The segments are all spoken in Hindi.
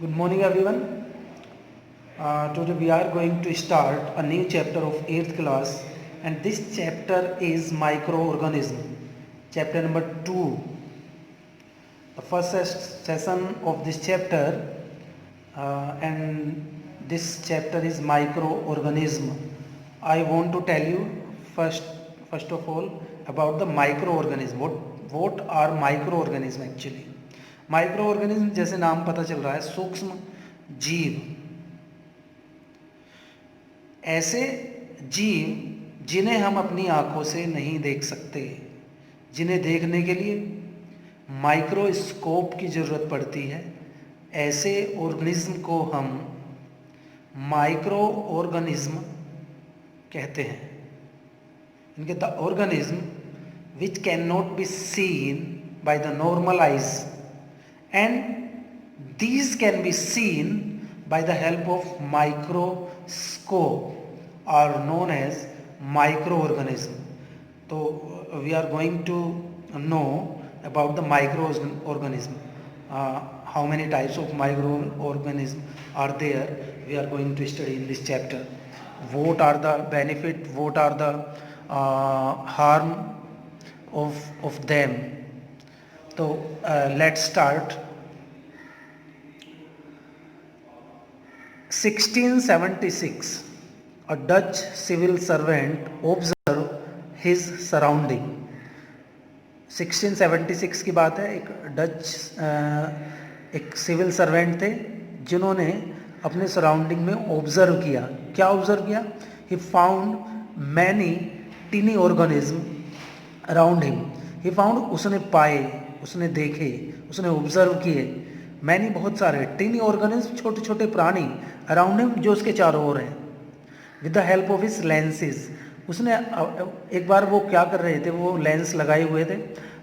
Good morning, everyone. Today we are going to start a new chapter of 8th class, and this chapter is microorganism. Chapter number 2. The first session of this chapter, and this chapter is microorganism. I want to tell you first of all about the microorganism. What are microorganism actually? Microorganism जैसे नाम पता चल रहा है सूक्ष्म जीव, ऐसे जीव जिन्हें हम अपनी आंखों से नहीं देख सकते, जिन्हें देखने के लिए माइक्रोस्कोप की ज़रूरत पड़ती है, ऐसे ऑर्गेनिज्म को हम माइक्रो ऑर्गेनिज्म कहते हैं. इनके the organism which can not be scene by the normal eyes and these can be seen by the help of microscope are known as microorganism. So we are going to know about the microorganism. How many types of microorganism are there, we are going to study in this chapter. What are the benefit, what are the harm of them. So let's start. 1676, a Dutch civil servant observed his surrounding. 1676 की बात है. एक सिविल सर्वेंट थे जिन्होंने अपने सराउंडिंग में ऑब्जर्व किया. क्या ऑब्जर्व किया? He found many tiny organism around him. He found, उसने पाए, उसने देखे, उसने ऑब्जर्व किए मैनी, बहुत सारे टीनी ऑर्गेनिज्म, छोटे छोटे प्राणी अराउंड हिम, जो उसके चारों ओर हैं. With the help of his lenses, उसने एक बार वो क्या कर रहे थे, वो लेंस लगाए हुए थे,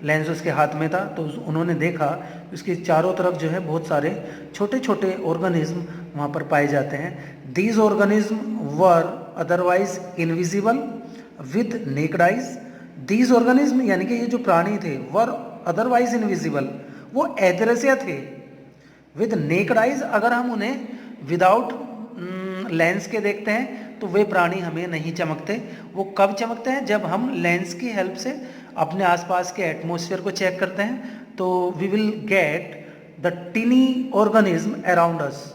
लेंस उसके हाथ में था, तो उन्होंने देखा उसके चारों तरफ जो है बहुत सारे छोटे छोटे ऑर्गेनिज्म वहाँ पर पाए जाते हैं. These organism were otherwise invisible with necked eyes. These organism यानी कि ये जो प्राणी थे वर अदरवाइज इनविजिबल, वो अदृश्य थे. विद नेक्ड आइज, अगर हम उन्हें विदाउट लेंस के देखते हैं तो वे प्राणी हमें नहीं चमकते. वो कब चमकते हैं? जब हम लेंस की हेल्प से अपने आसपास के एटमॉस्फेयर को चेक करते हैं, तो we will get the tiny organism around us.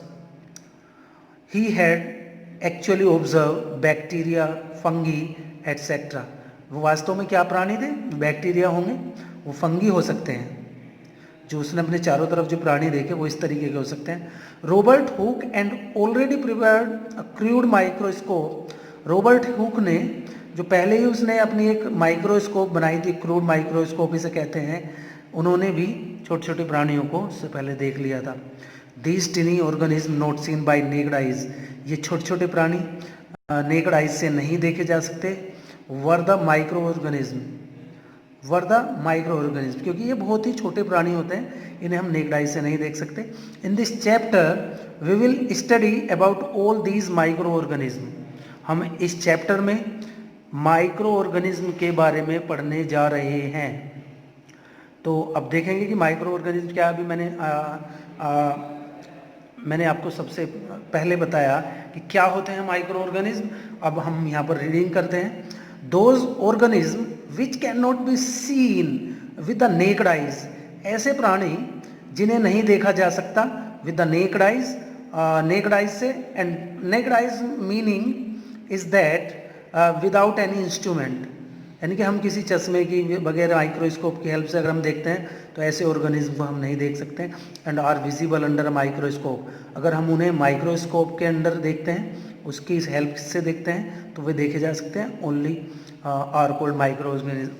He had actually observe bacteria, fungi et cetera. वो वास्तव में क्या प्राणी थे? बैक्टीरिया होंगे, वो फंगी हो सकते हैं. जो उसने अपने चारों तरफ जो प्राणी देखे वो इस तरीके के हो सकते हैं. Robert Hooke and already prepared a crude microscope. Robert Hooke ने, जो पहले ही उसने अपनी एक माइक्रोस्कोप बनाई थी, क्रूड माइक्रोस्कोप इसे कहते हैं, उन्होंने भी छोटे छोटे प्राणियों को उससे पहले देख लिया था. These tiny organism not seen by naked eyes. ये छोटे छोटे प्राणी नेक्ड आइज से नहीं देखे जा सकते. वर द माइक्रो ऑर्गेनिज्म, क्योंकि ये बहुत ही छोटे प्राणी होते हैं, इन्हें हम नेक्ड आई से नहीं देख सकते. In this chapter we will study about all these micro organism. हम इस चैप्टर में माइक्रो ऑर्गेनिज्म के बारे में पढ़ने जा रहे हैं. तो अब देखेंगे कि माइक्रो ऑर्गेनिज्म क्या. अभी मैंने आपको सबसे पहले बताया कि क्या होते हैं माइक्रो ऑर्गेनिज्म. अब हम यहाँ पर रीडिंग करते हैं. Those organism which cannot be seen with the naked eyes, ऐसे प्राणी जिन्हें नहीं देखा जा सकता with the naked eyes, naked eyes से, and naked eyes meaning is that without any instrument, यानी कि हम किसी चश्मे की बगैर माइक्रोस्कोप की हेल्प से अगर हम देखते हैं तो ऐसे ऑर्गेनिज्म को हम नहीं देख सकते. And are visible under a microscope, अगर हम उन्हें माइक्रोस्कोप के अंदर देखते हैं, उसकी हेल्प से देखते हैं, तो वे देखे जा सकते हैं. Only are called micro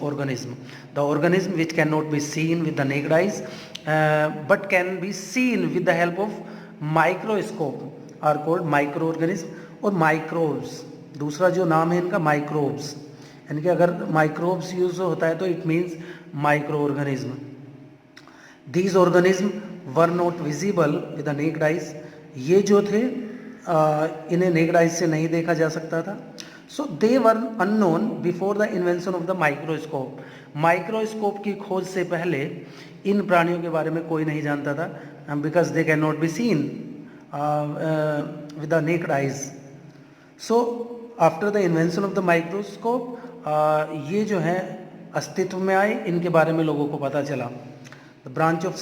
organism. The organism which can not be seen with the naked eyes but can be seen with the help of microscope are called micro organism. और माइक्रोब्स, दूसरा जो नाम है इनका माइक्रोब्स, यानी कि अगर माइक्रोब्स यूज होता है तो it means micro organism. These organism were not visible with the naked eyes. ये जो थे इन्हें नेक्ड आइज से नहीं देखा जा सकता था. So they were unknown before the invention of the microscope. Microscope की खोज से पहले इन प्राणियों के बारे में कोई नहीं जानता था, because they can not be scene. with the naked eyes. So after the invention of the microscope, ये जो है अस्तित्व में आए, इनके बारे में लोगों को पता चला. The branch of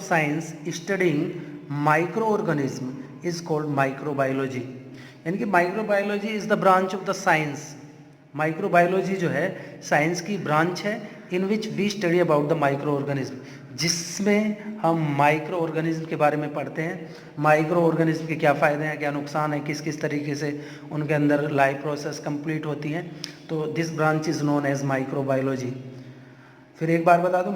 science studying microorganism is called microbiology. यानी कि microbiology is the branch of the science. Microbiology जो है साइंस की ब्रांच है in which we study about the micro organism, जिसमें हम माइक्रो ऑर्गेनिज्म के बारे में पढ़ते हैं. माइक्रो ऑर्गेनिज्म के क्या फ़ायदे हैं, क्या नुकसान है, किस किस तरीके से उनके अंदर लाइफ प्रोसेस कंप्लीट होती हैं. तो this branch is known as microbiology. फिर एक बार बता दूं,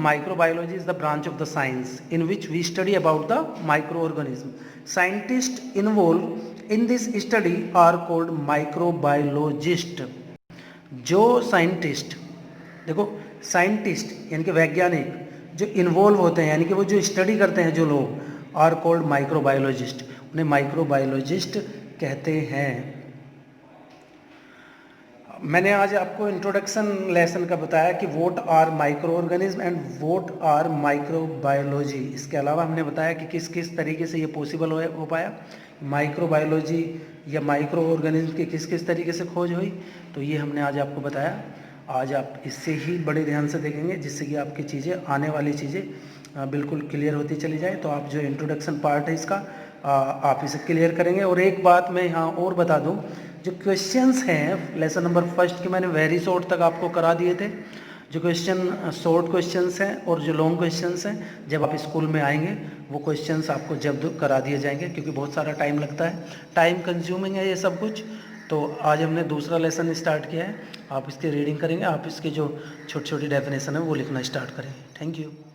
microbiology is the branch of the science in which we study about the micro organism. Scientist involve in this study are called microbiologist. जो साइंटिस्ट, देखो साइंटिस्ट यानी कि वैज्ञानिक जो इन्वॉल्व होते हैं, यानी कि वो जो स्टडी करते हैं जो लोग, आर कॉल्ड माइक्रोबायोलॉजिस्ट, उन्हें माइक्रोबायोलॉजिस्ट कहते हैं. मैंने आज आपको इंट्रोडक्शन लेसन का बताया कि what are micro organism and what are microbiology. इसके अलावा हमने बताया कि किस किस तरीके से ये पॉसिबल हो पाया, माइक्रोबायोलॉजी या माइक्रो ऑर्गेनिज्म की किस किस तरीके से खोज हुई. तो ये हमने आज आपको बताया. आज आप इससे ही बड़े ध्यान से देखेंगे, जिससे कि आपकी चीज़ें, आने वाली चीज़ें बिल्कुल क्लियर होती चली जाए. तो आप जो इंट्रोडक्शन पार्ट है इसका आप इसे क्लियर करेंगे. और एक बात मैं यहाँ और बता दूँ, जो क्वेश्चंस हैं लेसन नंबर फर्स्ट के मैंने वेरी शॉर्ट तक आपको करा दिए थे. जो क्वेश्चन शॉर्ट क्वेश्चंस हैं और जो लॉन्ग क्वेश्चंस हैं, जब आप स्कूल में आएंगे वो क्वेश्चंस आपको जब करा दिए जाएंगे, क्योंकि बहुत सारा टाइम लगता है, टाइम कंज्यूमिंग है ये सब कुछ. तो आज हमने दूसरा लेसन स्टार्ट किया है. आप इसकी रीडिंग करेंगे, आप इसकी जो छोटी छोटी डेफिनेशन है वो लिखना स्टार्ट करेंगे. Thank you.